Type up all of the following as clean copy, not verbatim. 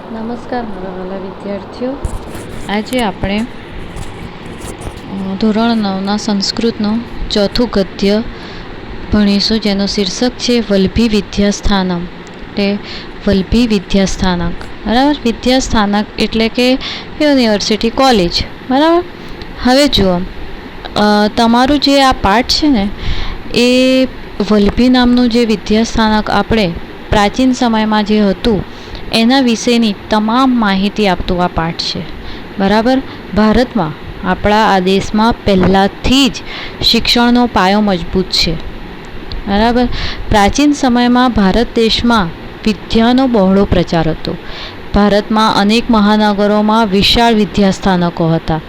નમસ્કાર મારા વાલા વિદ્યાર્થીઓ, આજે આપણે ધોરણ 9ના સંસ્કૃતનું ચોથું ગદ્ય ભણીશું, જેનું શીર્ષક છે વલ્લભી વિદ્યાસ્થાનમ. એટલે વલ્લભી વિદ્યાસ્થાનક, બરાબર. વિદ્યાસ્થાનક એટલે કે યુનિવર્સિટી, કોલેજ, બરાબર. હવે જુઓ, તમારું જે આ પાઠ છે ને, એ વલ્લભી નામનું જે વિદ્યાસ્થાનક આપણે પ્રાચીન સમયમાં જે હતું એના વિશેની તમામ માહિતી આપતું આ પાઠ છે, બરાબર. ભારતમાં, આપણા આ દેશમાં પહેલાંથી જ શિક્ષણનો પાયો મજબૂત છે, બરાબર. પ્રાચીન સમયમાં ભારત દેશમાં વિદ્યાનો બહોળો પ્રચાર હતો. ભારતમાં અનેક મહાનગરોમાં વિશાળ વિદ્યાસ્થાનકો હતા.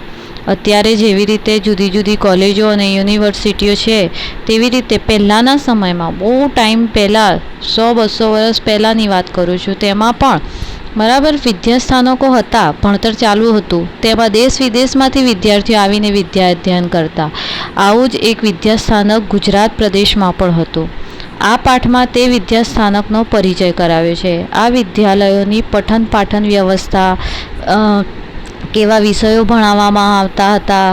અત્યારે જેવી રીતે જુદી જુદી કોલેજો અને યુનિવર્સિટીઓ છે, તેવી રીતે પહેલાંના સમયમાં, બહુ ટાઈમ પહેલાં, 100-200 વર્ષ પહેલાંની વાત કરું છું, તેમાં પણ બરાબર વિદ્યાસ્થાનકો હતા, ભણતર ચાલુ હતું. તેમાં દેશ વિદેશમાંથી વિદ્યાર્થીઓ આવીને વિદ્યા અધ્યયન કરતા. આવું જ એક વિદ્યાસ્થાનક ગુજરાત પ્રદેશમાં પણ હતું. આ પાઠમાં તે વિદ્યાસ્થાનકનો પરિચય કરાવ્યો છે. આ વિદ્યાલયોની પઠન પાઠન વ્યવસ્થા, કેવા વિષયો ભણાવવામાં આવતા હતા,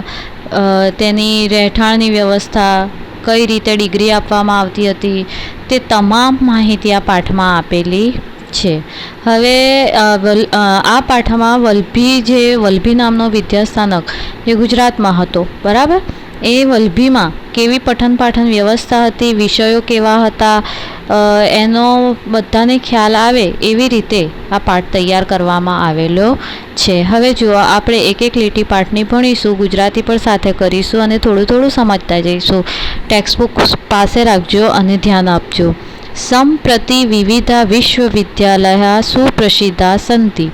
તેની રહેઠાણની વ્યવસ્થા, કઈ રીતે ડિગ્રી આપવામાં આવતી હતી, તે તમામ માહિતી આ પાઠમાં આપેલી છે. હવે આ પાઠમાં વલ્લભી નામનો વિદ્યાસ્થાનક જે ગુજરાતમાં હતો, બરાબર, એ વલ્લભીમાં કેવી પઠન પાઠન વ્યવસ્થા હતી, વિષયો કેવા હતા, એનો બધાને ખ્યાલ આવે એવી રીતે આ પાઠ તૈયાર કરવામાં આવેલો છે. હવે જુઓ, આપણે એક એક લીટી પાઠની ભણીશું, ગુજરાતી પણ સાથે કરીશું અને થોડું થોડું સમજતા જઈશું. ટેક્સ્ટબુક પાસે રાખજો અને ધ્યાન આપજો. સંપ્રતિ વિવિધા વિશ્વવિદ્યાલયા સુપ્રસિદ્ધા સંતિ.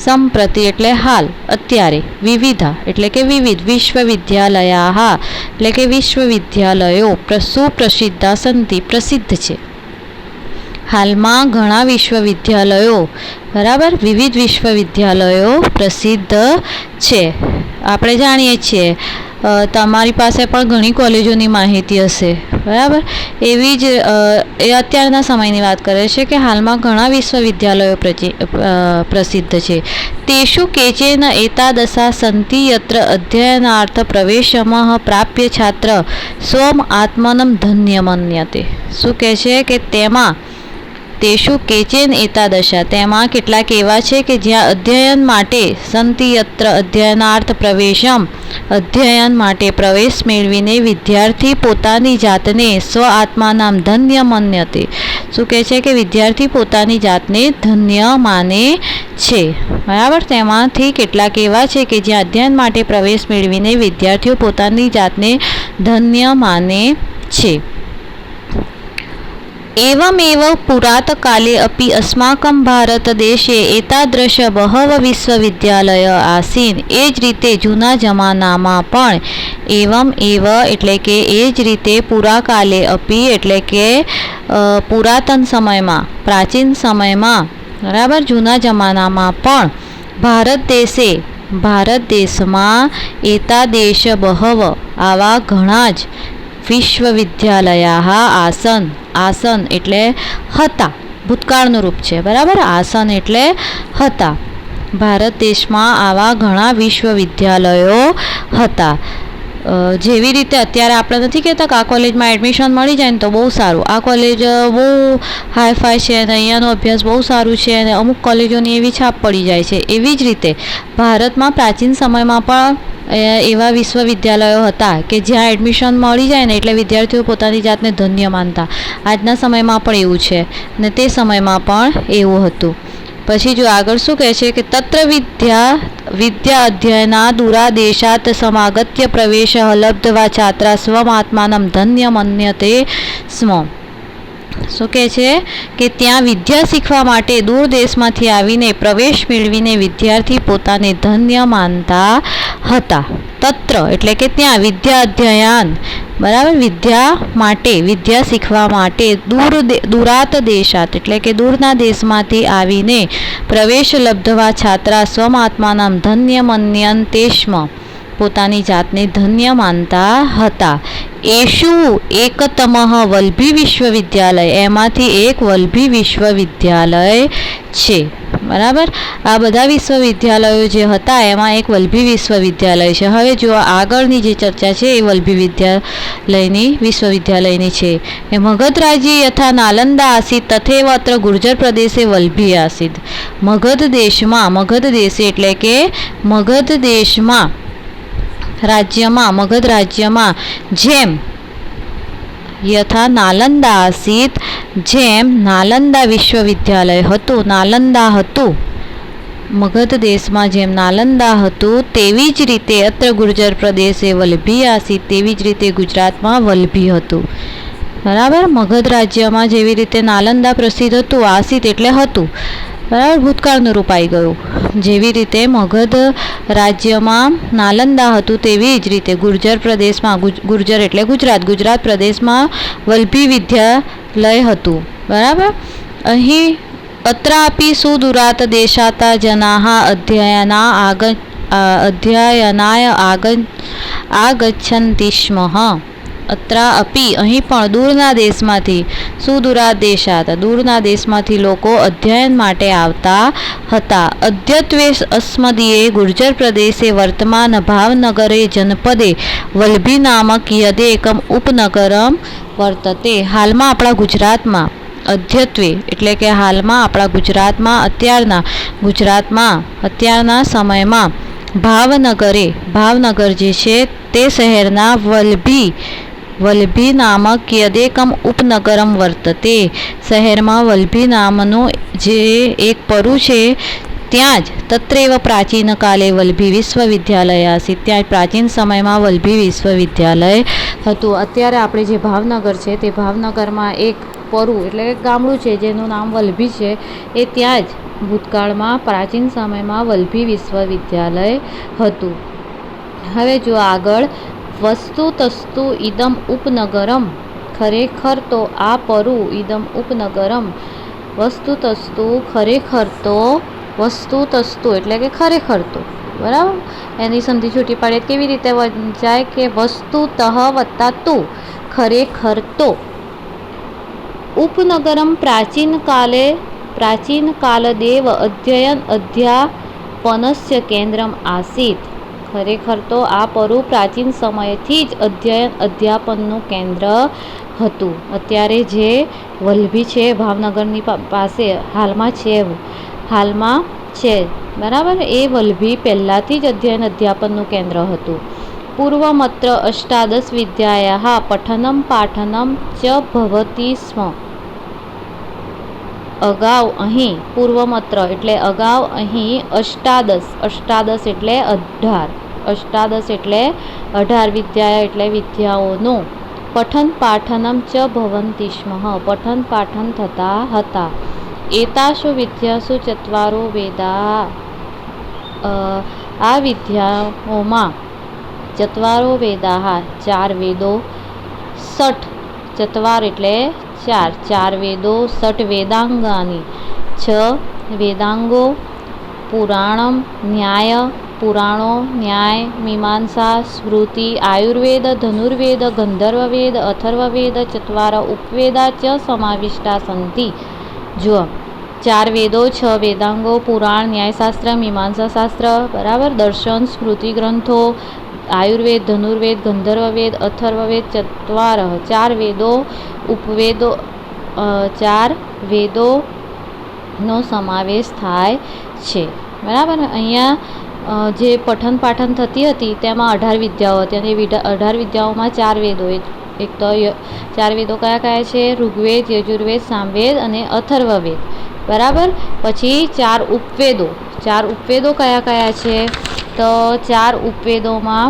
સંપ્રતિ એટલે હાલ, અત્યારે. વિવિધા એટલે કે વિવિધ. વિશ્વવિદ્યાલયા એટલે કે વિશ્વવિદ્યાલયો સુપ્રસિદ્ધા સંતિ, પ્રસિદ્ધ છે. હાલમાં ઘણા વિશ્વવિદ્યાલયો, બરાબર, વિવિધ વિશ્વવિદ્યાલયો પ્રસિદ્ધ છે. આપણે જાણીએ છીએ, તમારી પાસે પણ ઘણી કોલેજોની માહિતી હશે, બરાબર. એવી જ એ અત્યારના સમયની વાત કરે છે કે હાલમાં ઘણા વિશ્વવિદ્યાલયો પ્રસિદ્ધ છે. તેષુ કેચેન એતાદશા સંતિ યત્ર અધ્યયનાર્થ પ્રવેશમઃ પ્રાપ્ય છાત્ર સ્વમ આત્મનમ ધન્ય મન્યતે. શું કહે છે કે તેમાં તેષુ કેચેન એતાદશા, તેમાં કેટલાક એવા છે કે જ્યાં અધ્યયન માટે, સંતિ યત્ર અધ્યયનાર્થ પ્રવેશમ, અધ્યયન માટે પ્રવેશ મેળવીને વિદ્યાર્થી પોતાની જાતને સ્વ આત્માનામ ધન્ય મન્યતે. શું કહે છે કે વિદ્યાર્થી પોતાની જાતને ધન્ય માને છે, બરાબર. તેમાંથી કેટલાક એવા છે કે જ્યાં અધ્યયન માટે પ્રવેશ મેળવીને વિદ્યાર્થીઓ પોતાની જાતને ધન્ય માને છે. एवमेव पुरातकाले अपि अस्माकं भारतदेशे एतादृश बहव विश्वविद्यालय आसीन. એ જ રીતે જૂના જમાનામાં પણ એવ એટલે કે એ જ રીતે પુરાકાલે અપી એટલે કે પુરાતન સમયમાં, પ્રાચીન સમયમાં, બરાબર, જૂના જમાનામાં પણ ભારત દેશમાં એતાદેશ બહવ, આવા ઘણા જ વિશ્વવિદ્યાલયા આસન એટલે હતા, ભૂતકાળનું રૂપ છે, બરાબર. આસન એટલે હતા. ભારત દેશમાં આવા ઘણા વિશ્વવિદ્યાલયો હતા. જેવી રીતે અત્યારે આપણે નથી કહેતા કે આ કોલેજમાં એડમિશન મળી જાય ને તો બહુ સારું, આ કોલેજ બહુ હાઈફાઈ છે અને અહીંયાનો અભ્યાસ બહુ સારું છે, અને અમુક કોલેજોની એવી છાપ પડી જાય છે. એવી જ રીતે ભારતમાં પ્રાચીન સમયમાં પણ એવા વિશ્વવિદ્યાલયો હતા કે જ્યાં એડમિશન મળી જાય ને એટલે વિદ્યાર્થીઓ પોતાની જાતને ધન્ય માનતા. આજના સમયમાં પણ એવું છે ને તે સમયમાં પણ એવું હતું. પછી જો આગળ શું કહે છે કે તત્ર વિદ્યા અધ્યયના દુરાદેશાત સમાગત્ય પ્રવેશ લબ્ધવા છાત્રા સ્વમાત્માનમ ધન્ય મન્યતે સ્મ. શું કહે છે કે ત્યાં વિદ્યા શીખવા માટે દૂર દેશમાંથી આવીને પ્રવેશ મેળવીને વિદ્યાર્થી પોતાને ધન્ય માનતા હતા. તત્ર એટલે કે ત્યાં વિદ્યા અધ્યયન, બરાબર, વિદ્યા માટે, વિદ્યા શીખવા માટે દૂરાત દેશાત એટલે કે દૂરના દેશમાંથી આવીને પ્રવેશ લબ્ધવા છાત્રા સ્વમાત્માનામ ધન્ય મન્યન્તે સ્મ, પોતાની જાતને ધન્ય માનતા હતા. एषु एकतमः वल्भी विश्वविद्यालय, एमांथी एक वल्भी विश्वविद्यालय छे। बराबर, आ बधा विश्वविद्यालयों जे हता एमां एक वल्भी विश्वविद्यालय छे। हवे जो आगळनी जे चर्चा छे ए वल्भी विश्वविद्यालयनी छे। मगध राज्य यथा नालंदा आसीत् तथैव अत्र गुर्जर प्रदेशे वल्भी आसीत्। मगध देश एटले के मगध देशमां मगध राज्यमां जेम यथा नालंदा आसीत्, जेम नालंदा विश्वविद्यालय हतुं, नालंदा हतुं मगध देशमां जेम नालंदा हतुं तेवी ज रीते अत्र गुर्जर प्रदेशे वल्भी आसीत्, तेवी ज रीते गुजरातमां वल्भी हतुं। बराबर, मगध राज्यमां जेवी रीते नालंदा प्रसिद्ध हतुं, आसीत् एटले हतुं। बराबर, भूतकाळનું રૂપ આવી ગયું। જેવી રીતે મગધ રાજ્યમાં નાલંદા હતું તેવી જ રીતે ગુર્જર પ્રદેશમાં, ગુર્જર એટલે ગુજરાત પ્રદેશમાં વલ્ભી વિદ્યાલય હતું। બરાબર, અહીં અत्रापि सुदूरात् देशात् जनाः अध्ययनाय आगच्छन्ति स्म। अत्र अपि अहीं पण दूरना देशमांथी, सुदूरात् देशात् दूरना देशमांथी लोको अध्ययन माटे आवता हता। अद्यत्वे अस्मदीये गुर्जर प्रदेशे वर्तमान भावनगरे जनपदे वल्भी नामक यदेकम उपनगरम वर्तते। हालमां आपणा गुजरातमां अद्यत्वे एटले के हालमां आपणा गुजरातमां अत्याરના समयमां भावनगर जे छे ते शहेरना वल्भी नामक यदेकम उपनगरम वर्तते। शहर में वल्भी नामनु जे एक परु छे त्याज तत्रैव प्राचीन काले वल्भी विश्वविद्यालय आसीत्। त्याज प्राचीन समय में वल्भी विश्वविद्यालय हतुं। अत्यारे आपणे जे भावनगर छे ते भावनगर में एक परु एटले गामडुं छे जेनुं नाम वल्भी छे, ए त्याज भूतकाळ में प्राचीन समय में वल्भी विश्वविद्यालय हतुं। हवे जो आगळ वस्तु तस्तु इदम उपनगरम, खरेखर तो आ परु इदम उपनगरम, वस्तु तस्तु खरेखर तो, वस्तु तस्तु एटले के खरेखर तो। बराबर, एनी संधि छूटी पाड़े केवी रीते वंचाय के वस्तुतः वत्ता तु, खरेखर तो। उपनगरम प्राचीन कालदेव अध्यापनस्य केन्द्रम आसीत्। खरेखर तो आ परु प्राचीन समयथी ज अध्यापनનું केन्द्र हतुं। अत्यारे जे वल्भी छे भावनगरनी पासे हालमां छे। बराबर, ए वल्भी पहेलाथी ज अध्यापनનું केन्द्र हतुं। पूर्वमत्र अष्टादश विद्यायाः पठनं पाठनं च भवति स्म। अगाऊ अहीं पूर्वमत्र एटले अगाऊ अहीं अष्टादश एटले 18 विद्या एटले विद्याओनुं पठन पाठनं च भवन्ति स्म, पठन पाठन थता हता। एतासु विद्यासु चत्वारो वेदा, आ विद्याओमां चत्वारो वेदाः 4 वेदो, 60 चत्वार एटले 4 वेदो, 60 वेदांगानि, 6 वेदांगो, पुराणम न्याय, पुराणो न्याय, मीमांसा, स्मृति, आयुर्वेद, धनुर्वेद, गंधर्ववेद, अथर्ववेद, 4 उपवेदा च समाविष्टा सन्ति। जो 4 वेदो, 6 वेदांगो, पुराण, न्यायशास्त्र, मीमांसा शास्त्र, बराबर, दर्शन, स्मृति ग्रंथो, आयुर्वेद, धनुर्वेद, गंधर्ववेद, अथर्ववेद, 4 वेदो, उपवेदो, 4 वेदोनो समावेश थाय छे। बराबर, अहींया जे पठन पाठन थती हती तेमां 18 विद्याओ हती अने 18 विद्याओमां 4 वेदो, एक तो 4 वेदो कया कया छे? ऋग्वेद, यजुर्वेद, सामवेद अने अथर्ववेद। बराबर, पछी 4 उपवेदो, 4 उपवेदो कया कया छे? तो 4 उपवेदोमां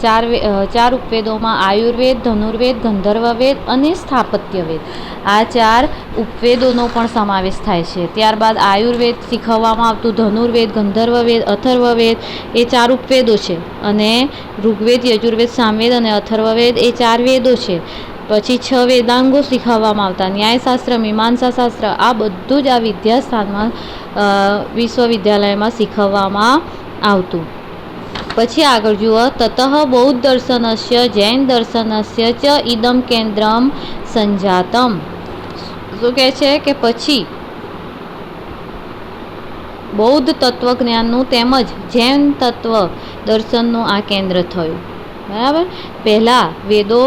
4 उपवेदोमां आयुर्वेद, धनुर्वेद, गंधर्ववेद अने स्थापत्यवेद, आ 4 उपवेदोनो पण समावेश थाय छे। त्यारबाद आयुर्वेद शीखववामां आवतुं धनुर्वेद, गंधर्ववेद, अथर्ववेद ए 4 उपवेदो छे अने ऋग्वेद, यजुर्वेद, सामवेद अने अथर्ववेद ए 4 वेदो छे। पछी 6 वेदांगो शीखववामां आवता, न्यायशास्त्र, मीमांसा शास्त्र, आ बधुं ज आ विद्यास्थानमां विश्वविद्यालयमां शीखववामां आवतुं। પછી આગળ જુઓ, તતઃ બૌદ્ધ દર્શનસ્ય જૈન દર્શનસ્ય ચ ઇદમ કેન્દ્રમ સંજાતમ. શું કહે છે કે પછી બૌદ્ધ તત્વજ્ઞાનનું તેમજ જૈન તત્વ દર્શનનું આ કેન્દ્ર થયું. બરાબર. પહેલાં વેદો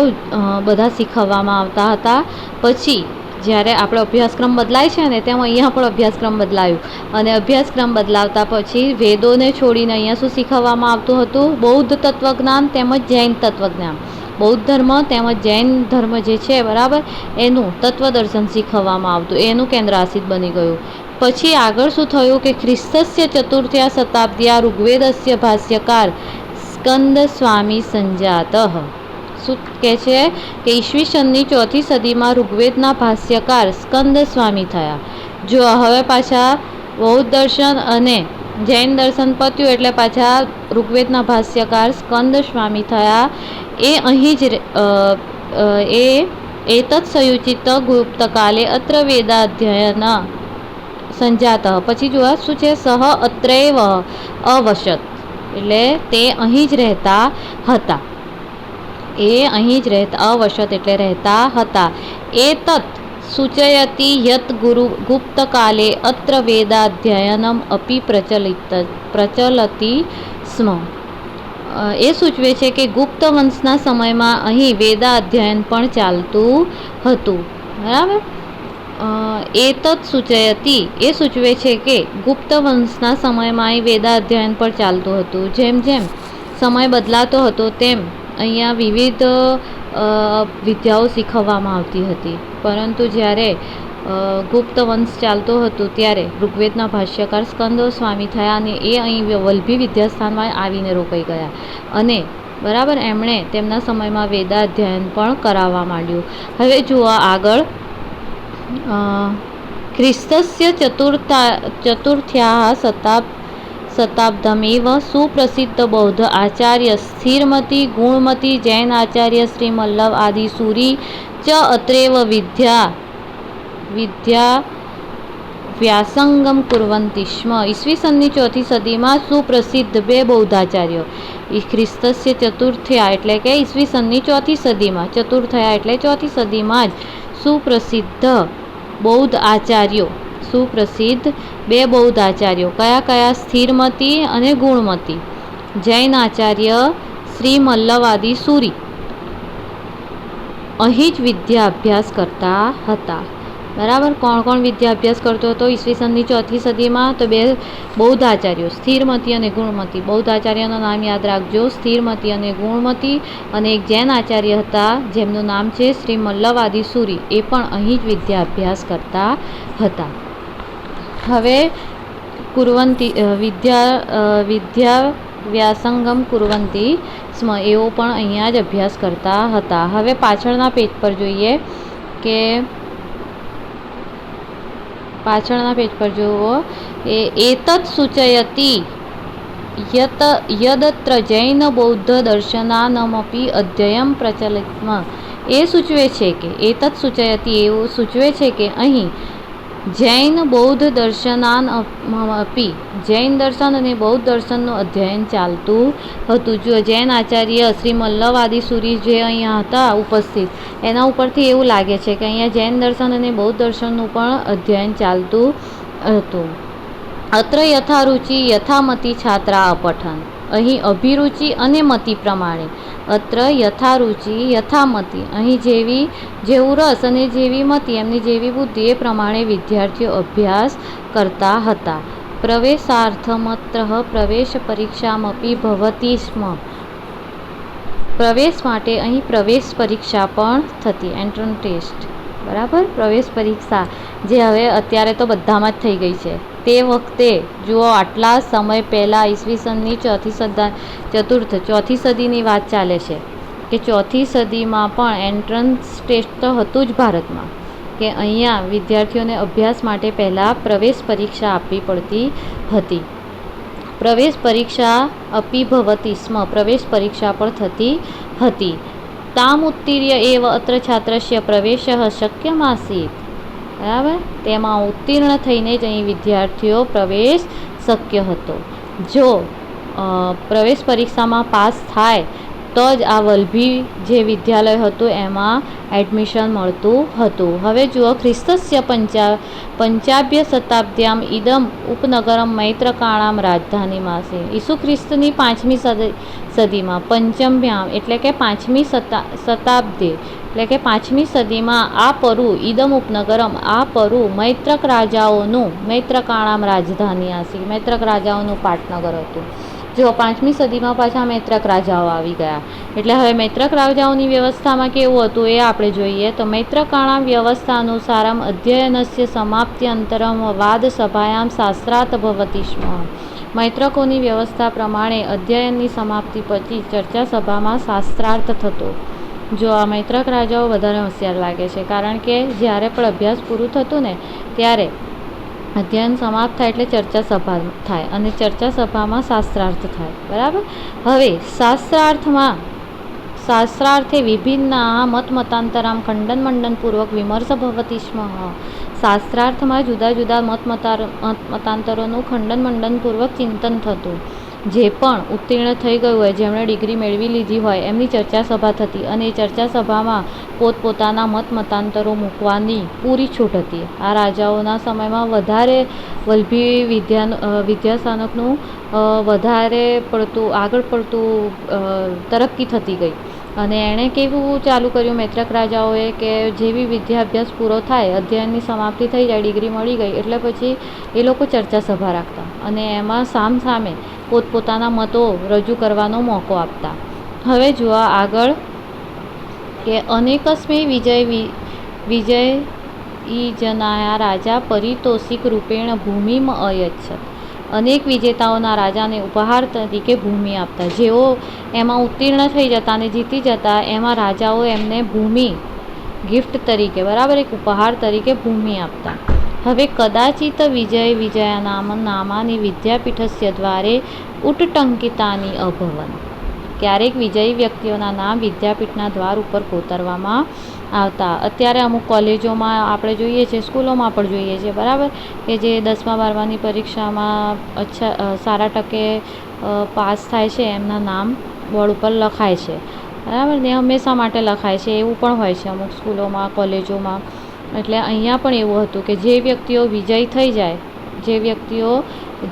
બધા શીખવવામાં આવતા હતા, પછી જ્યારે આપણો અભ્યાસક્રમ બદલાય છે ને તેમ અહીંયા પણ અભ્યાસક્રમ બદલાયું, અને અભ્યાસક્રમ બદલાવતા પછી વેદોને છોડીને અહીંયા શું શીખવવામાં આવતું હતું? બૌદ્ધ તત્વજ્ઞાન તેમજ જૈન તત્વજ્ઞાન. બૌદ્ધ ધર્મ તેમજ જૈન ધર્મ જે છે બરાબર, એનું તત્વદર્શન શીખવવામાં આવતું, એનું કેન્દ્ર આસિત બની ગયું. પછી આગળ શું થયું કે ખ્રિસ્તસ્ય ચતુર્થ્યા શતાબ્દ્યા ઋગ્વેદસ્ય ભાષ્યકાર સ્કંદ સ્વામી સંજાતઃ. શું કહે છે કે ઈસવીસનની 4થી સદીમાં ઋગ્વેદના ભાષ્યકાર સ્કંદ સ્વામી થયા. જો હવે પાછા બૌદ્ધ દર્શન અને જૈન દર્શન પત્યું એટલે પાછા ઋગ્વેદના ભાષ્યકાર સ્કંદ સ્વામી થયા. એ અહીં જ એતત્ સંયુચિત ગુપ્તકાલે અત્ર વેદાધ્યયન સંજાત. પછી જોવા શું છે? સહ અત્રૈવ અવસત, એટલે તે અહીં જ રહેતા હતા. એ અહીં જ રહેતા, અવસત એટલે રહેતા હતા. એતત્ સૂચયતિ યત ગુપ્તકાલે અત્ર વેદાધ્યયનમ અપી પ્રચલતિ સ્મ. એ સૂચવે છે કે ગુપ્ત વંશના સમયમાં અહીં વેદાધ્યયન પણ ચાલતું હતું. બરાબર. એતત્ સૂચયતિ એ સૂચવે છે કે ગુપ્ત વંશના સમયમાં અહીં વેદાધ્યયન પણ ચાલતું હતું. જેમ જેમ સમય બદલાતો હતો તેમ અહીંયા વિવિધ વિદ્યાઓ શીખવવામાં આવતી હતી. પરંતુ જ્યારે ગુપ્ત વંશ ચાલતો હતો ત્યારે ઋગ્વેદના ભાષ્યકાર સ્કંદ સ્વામી થયા, અને એ અહીં વલ્લભી વિદ્યાસ્થાનમાં આવીને રોકાઈ ગયા, અને બરાબર એમણે તેમના સમયમાં વેદાધ્યયન પણ કરાવવા માંડ્યું. હવે જુઓ આગળ, ખ્રિસ્તસ્ય ચતુર્થ્યાः શતાબ્દમેવ સુપ્રસિદ્ધ બૌદ્ધ આચાર્ય સ્થિરમતી ગુણમતી જૈન આચાર્ય શ્રી મલ્લવ આદિ સૂરી ચ અત્રેવ વિદ્યા વ્યાસંગમ કુર્વન્તિ સ્મ. ઈસવીસનની 4થી સદીમાં સુપ્રસિદ્ધ બે બૌદ્ધાચાર્યો, ખ્રિસ્તસ્ય ચતુર્થ્યા એટલે કે ઈસવીસનની 4થી સદીમાં, ચતુર્થયા એટલે 4થી સદીમાં જ સુપ્રસિદ્ધ બૌદ્ધ આચાર્યો, સુપ્રસિદ્ધ બે બૌદ્ધ આચાર્યો કયા કયા? સ્થિરમતી અને ગુણમતી. જૈન આચાર્ય શ્રી મલ્લવાદી સૂરી અહીં જ વિદ્યા અભ્યાસ કરતા હતા. બરાબર. કોણ કોણ વિદ્યા અભ્યાસ કરતો હતો ઈસવીસનની 4થી સદીમાં? તો બે બૌદ્ધ આચાર્યો, સ્થિરમતી અને ગુણમતી. બૌદ્ધ આચાર્યનું નામ યાદ રાખજો, સ્થિરમતી અને ગુણમતી. અને એક જૈન આચાર્ય હતા જેમનું નામ છે શ્રી મલ્લવાદી સૂરી, એ પણ અહીં જ વિદ્યા અભ્યાસ કરતા હતા. હવે કુર્વંતી વિદ્યા વ્યાસંગમ કુર્વંતી સ્મ, એઓ પણ અહીંયા જ અભ્યાસ કરતા હતા. હવે પાછળના પેજ પર જોઈએ કે પાછળના પેજ પર જુઓ, એતત્ સૂચયતિ યદત્ર જૈન બૌદ્ધ દર્શનાનમપી અધ્યયન પ્રચલિતમ. એ સૂચવે છે કે એતત્ સૂચયતિ એવું સૂચવે છે કે અહીં જૈન બૌદ્ધ દર્શનાનમપી જૈન દર્શન અને બૌદ્ધ દર્શનનું અધ્યયન ચાલતું હતું. જો જૈન આચાર્ય શ્રી મલ્લવાદી સૂરી જે અહીંયા હતા ઉપસ્થિત, એના ઉપરથી એવું લાગે છે કે અહીંયા જૈન દર્શન અને બૌદ્ધ દર્શનનું પણ અધ્યયન ચાલતું હતું. અત્ર યથારુચિ યથામતી છાત્રા અપઠન. અહીં અભિરુચિ અને મતિ પ્રમાણે, અત્ર યથારુચિ યથામતિ, અહીં જેવું રસ અને જેવી મતિ, એમની જેવી બુદ્ધિ, એ પ્રમાણે વિદ્યાર્થીઓ અભ્યાસ કરતા હતા. પ્રવેશાર્થમત્ર પ્રવેશ પરીક્ષામપી ભવતી સ્મ. પ્રવેશ માટે અહીં પ્રવેશ પરીક્ષા પણ થતી, એન્ટ્રન્સ ટેસ્ટ. બરાબર. પ્રવેશ પરીક્ષા જે હવે અત્યારે તો બધામાં જ થઈ ગઈ છે, તે વખતે જુઓ આટલા સમય પહેલાં ઈસવીસનની ચોથી સદીની વાત ચાલે છે કે 4થી સદીમાં પણ એન્ટ્રન્સ ટેસ્ટ તો હતું જ ભારતમાં, કે અહીંયા વિદ્યાર્થીઓને અભ્યાસ માટે પહેલાં પ્રવેશ પરીક્ષા આપવી પડતી હતી. પ્રવેશ પરીક્ષા અપી ભવતી સ્મ, પ્રવેશ પરીક્ષા પણ થતી હતી. તામ ઉત્તીર્ય એવ અત્ર છાત્રસ્ય પ્રવેશ શક્યમાસીત. બરાબર. તેમાં ઉત્તીર્ણ થઈને જ અહીં વિદ્યાર્થીઓ પ્રવેશ શક્ય હતો. જો પ્રવેશ પરીક્ષામાં પાસ થાય તો જ આ વલ્લભી જે વિદ્યાલય હતું એમાં એડમિશન મળતું હતું. હવે જુઓ, ખ્રિસ્તસ્ય પંચાભ્ય શતાબ્દ્યામ ઇદમ ઉપનગરમ મૈત્રકાણામ રાજધાનીમાસે. ઈસુ ખ્રિસ્તની 5મી સદીમાં પંચમ્યામ એટલે કે 5મી શતાબ્દી એટલે કે 5મી સદીમાં આ પરુ ઇદમ ઉપનગરમ આ પરુ મૈત્રક રાજાઓનું મૈત્રકાણામ રાજધાની આસી. મૈત્રક રાજાઓનું પાટનગર હતું. જો 5મી સદીમાં પાછા મૈત્રક રાજાઓ આવી ગયા. એટલે હવે મૈત્રક રાજાઓની વ્યવસ્થામાં કેવું હતું એ આપણે જોઈએ તો મૈત્રકાણામ વ્યવસ્થા અનુસારમ અધ્યયનસ્ય સમાપ્ત્યંતરમ વાદ સભાયામ શાસ્ત્રાર્થ ભવતિ સ્મ. મૈત્રકોની વ્યવસ્થા પ્રમાણે અધ્યયનની સમાપ્તિ પછી ચર્ચા સભામાં શાસ્ત્રાર્થ થતો. જો આ મૈત્રક રાજાઓ વધારે હોશિયાર લાગે છે, કારણ કે જ્યારે પણ અભ્યાસ પૂરું થતું ને ત્યારે અધ્યયન સમાપ્ત થાય એટલે ચર્ચા સભા થાય અને ચર્ચા સભામાં શાસ્ત્રાર્થ થાય. બરાબર. હવે શાસ્ત્રાર્થે વિભિન્ન મત મતાંતરામ ખંડન મંડન પૂર્વક વિમર્શ ભવતિ સ્મ. શાસ્ત્રાર્થમાં જુદા જુદા મતાંતરોનું ખંડન મંડન પૂર્વક ચિંતન થતું. જે પણ ઉત્તીર્ણ થઈ ગયું હોય, જેમણે ડિગ્રી મેળવી લીધી હોય, એમની ચર્ચા સભા થતી અને એ ચર્ચા સભામાં પોતપોતાના મતાંતરો મૂકવાની પૂરી છૂટ હતી. આ રાજાઓના સમયમાં વધારે વલ્લભી વિદ્યાસ્થાનકનું વધારે પડતું આગળ પડતું તરક્કી થતી ગઈ. અને એણે કેવું ચાલુ કર્યું મૈત્રક રાજાઓએ કે જેવી વિદ્યાભ્યાસ પૂરો થાય, અધ્યયનની સમાપ્તિ થઈ જાય, ડિગ્રી મળી ગઈ એટલે પછી એ લોકો ચર્ચા સભા રાખતા અને એમાં સામસામે પોતપોતાના મતો રજૂ કરવાનો મોકો આપતા. હવે જુઓ આગળ કે અનેકસ્મે વિજયીજનાયા રાજા પરિતોષિક રૂપેણ ભૂમિમ અયચ્છત. અનેક વિજેતાઓના રાજાને ઉપહાર તરીકે ભૂમિ આપતા. જેઓ એમાં ઉત્તીર્ણ થઈ જતા અને જીતી જતા એમાં રાજાઓ એમને ભૂમિ ગિફ્ટ તરીકે, બરાબર, એક ઉપહાર તરીકે ભૂમિ આપતા. હવે કદાચિત નામાની વિદ્યાપીઠસ્ય દ્વારે ઉટ્ટંકિતાની અભવન. ક્યારેક વિજયી વ્યક્તિઓના નામ વિદ્યાપીઠના દ્વાર ઉપર કોતરવામાં આવતા. અત્યારે અમુક કોલેજોમાં આપણે જોઈએ છીએ, સ્કૂલોમાં પણ જોઈએ છીએ, બરાબર, કે જે 10મા 12માની પરીક્ષામાં સારા ટકે પાસ થાય છે એમના નામ બોર્ડ ઉપર લખાય છે. બરાબર ને, હંમેશા માટે લખાય છે એવું પણ હોય છે અમુક સ્કૂલોમાં, કોલેજોમાં. એટલે અહીંયા પણ એવું હતું કે જે વ્યક્તિઓ વિજયી થઈ જાય, જે વ્યક્તિઓ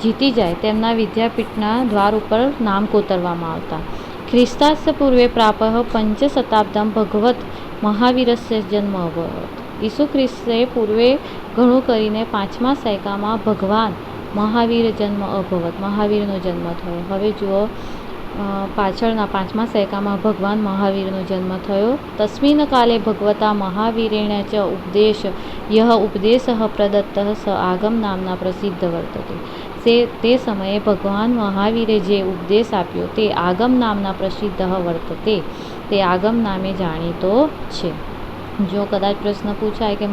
જીતી જાય, તેમના વિદ્યાપીઠના દ્વાર ઉપર નામ કોતરવામાં આવતા. ખ્રિસ્તાસ્ય પૂર્વે પ્રાપઃ 5 શતાબ્દમ ભગવત મહાવીરસ્ય જન્મ અભવત. ઈસુ ખ્રિસ્તે પૂર્વે ઘણું કરીને 5મા સૈકામાં ભગવાન મહાવીર જન્મ અભવત. મહાવીરનો જન્મ થયો. હવે જુઓ, પાછળના 5મા સૈકામાં ભગવાન મહાવીરનો જન્મ થયો. તસ્મિન કાલે ભગવતા મહાવીરેણ ચ ઉપદેશ પ્રદત્ત સ આગમ નામના પ્રસિદ્ધ વર્તતે. તે સમયે ભગવાન મહાવીરે જે ઉપદેશ આપ્યો તે આગમ નામના પ્રસિદ્ધ વર્તતે. તે આગમ નામે જાણીતો છે. જો કદાચ પ્રશ્ન પૂછાય કે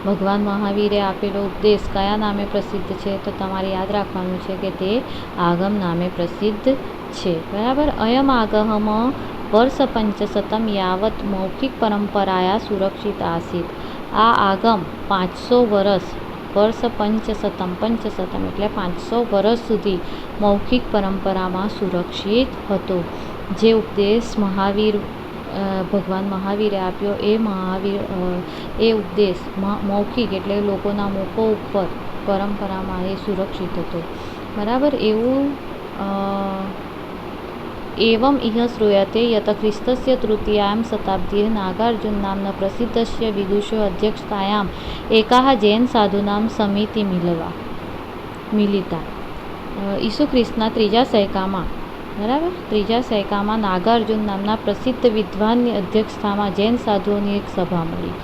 ભગવાન મહાવીરે આપેલો ઉપદેશ કયા નામે પ્રસિદ્ધ છે, તો તમારે યાદ રાખવાનું છે કે તે આગમ નામે પ્રસિદ્ધ છે. બરાબર. અયમ આગમ વર્ષ 500 યાવત મૌખિક પરંપરાયા સુરક્ષિત આસીત. આ આગમ 500 વર્ષ 500 એટલે 500 વર્ષ સુધી મૌખિક પરંપરામાં સુરક્ષિત હતો. જે ઉપદેશ ભગવાન મહાવીરે આપ્યો એ ઉપદેશ મૌખિક એટલે લોકોના મુખો ઉપર પરંપરામાં એ સુરક્ષિત હતો. બરાબર. એવમ ઇહ શ્રૂયતે યત ખ્રિસ્તસ્ય તૃતીયામ શતાબ્દીએ નાગાર્જુન નામના પ્રસિદ્ધસ્ય વિદુષો અધ્યક્ષતાયામ એકાહ જૈન સાધુનામ સમિતિ મિલિતા. ઈસુ ખ્રિસ્તના 3જા સૈકામાં, બરાબર, 3જા સૈકામાં નાગાર્જુન નામના પ્રસિદ્ધ વિદ્વાનની અધ્યક્ષતામાં જૈન સાધુઓની એક સભા મળી.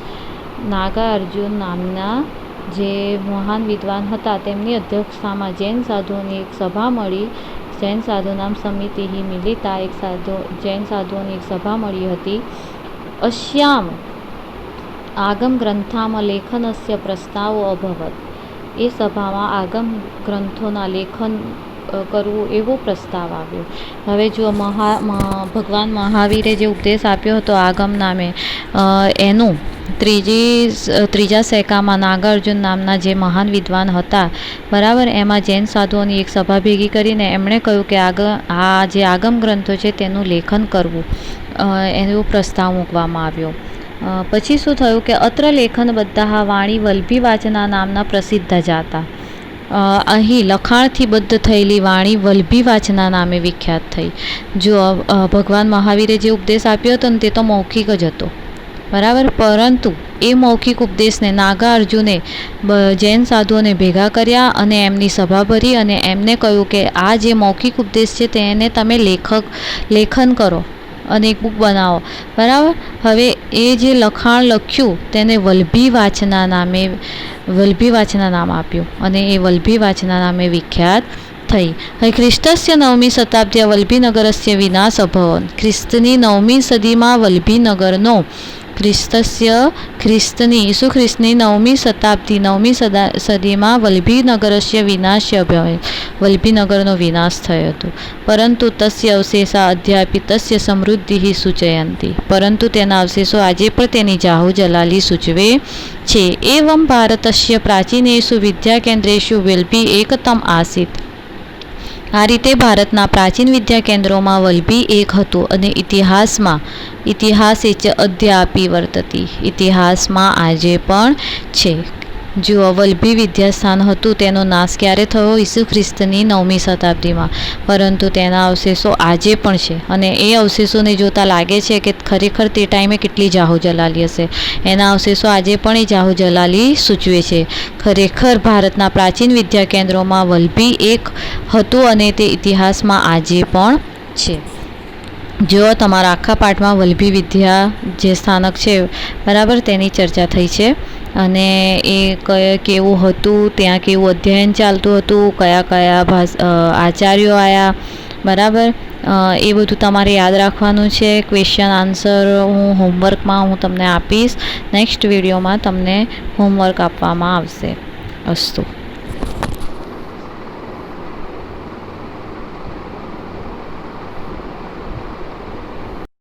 નાગાર્જુન નામના જે મહાન વિદ્વાન હતા તેમની અધ્યક્ષતામાં જૈન સાધુઓની એક સભા મળી. જૈન સાધુનામ સમિતિ મિલિતા. જૈન સાધુઓની એક સભા મળી હતી. અસ્યામ આગમ ગ્રંથામ લેખનસ્ય પ્રસ્તાવો અભવત. એ સભામાં આગમ ગ્રંથોના લેખન કરવું એવો પ્રસ્તાવ આવ્યો. હવે જો ભગવાન મહાવીરે જે ઉપદેશ આપ્યો હતો આગમ નામે, એનું ત્રીજા સૈકામાં નાગાર્જુન નામના જે મહાન વિદ્વાન હતા, બરાબર, એમાં જૈન સાધુઓની એક સભા ભેગી કરીને એમણે કહ્યું કે આ જે આગમ ગ્રંથો છે તેનું લેખન કરવું, એનો પ્રસ્તાવ મૂકવામાં આવ્યો. પછી શું થયું કે અત્ર લેખન બધા વાણી વલ્ભી વાચના નામના પ્રસિદ્ધ જાતા. અહીં લખાણથી બદ્ધ થયેલી વાણી વલ્ભી વાચના નામે વિખ્યાત થઈ. જો ભગવાન મહાવીરે જે ઉપદેશ આપ્યો હતો ને તે તો મૌખિક જ હતો, બરાબર, પરંતુ એ મૌખિક ઉપદેશને નાગા અર્જુને જૈન સાધુઓને ભેગા કર્યા અને એમની સભા ભરી અને એમને કહ્યું કે આ જે મૌખિક ઉપદેશ છે તેને તમે લેખન કરો અને એક બુક બનાવો, બરાબર. હવે એ જે લખાણ લખ્યું તેને વલ્ભી વાચના નામ આપ્યું અને એ વલ્ભી વાચના નામે વિખ્યાત થઈ. હવે ખ્રિસ્તસ્ય 9મી શતાબ્દીએ વલ્ભીનગરસ્ય વિનાશ અભવન. ખ્રિસ્તની 9મી સદીમાં વલ્ભીનગરનો ખ્રિસ્તની 9મી શતાબ્દી 9મી સદીમાં વલ્ભીનગરસ્ય વિનાશ્ય અભવન. વલ્ભીનગરનો વિનાશ થયો હતો. પરંતુ તસ્ય અવશેષા અદ્યાપી તસ્ય સમૃદ્ધિ સૂચયંતી. પરંતુ તેના અવશેષો આજે પણ તેની જાહો જલાલી સૂચવે છે. એવં ભારતસ્ય પ્રાચીનેષુ વિદ્યા કેન્દ્રેષુ વલ્ભી એકતમ આસીત. આ રીતે ભારતના પ્રાચીન વિદ્યા કેન્દ્રોમાં વલ્ભી એક હતું અને ઇતિહાસે ચ અદ્યાપી વર્તતી. ઇતિહાસમાં આજે પણ છે. જો વલ્ભી વિદ્યાસ્થાન હતું તેનો નાશ ક્યારે થયો? ઈસુ ખ્રિસ્તની 9મી શતાબ્દીમાં. પરંતુ તેના અવશેષો આજે પણ છે અને એ અવશેષોને જોતાં લાગે છે કે ખરેખર તે ટાઈમે કેટલી જાહો જલાલી હશે. એના અવશેષો આજે પણ એ જાહો જલાલી સૂચવે છે. ખરેખર ભારતના પ્રાચીન વિદ્યા કેન્દ્રોમાં વલ્ભી એક હતું અને તે ઇતિહાસમાં આજે પણ છે. જો તમારા આખા પાઠમાં વલ્ભી વિદ્યા જે સ્થાનક છે, બરાબર, તેની ચર્ચા થઈ છે અને એ કેવું હતું, ત્યાં કેવું અધ્યયન ચાલતું હતું, કયા આચાર્યો આવ્યા, બરાબર, એ બધું તમારે યાદ રાખવાનું છે. ક્વેશ્ચન આન્સર હું હોમવર્કમાં હું તમને આપીશ. નેક્સ્ટ વિડીયોમાં તમને હોમવર્ક આપવામાં આવશે. અસ્તુ.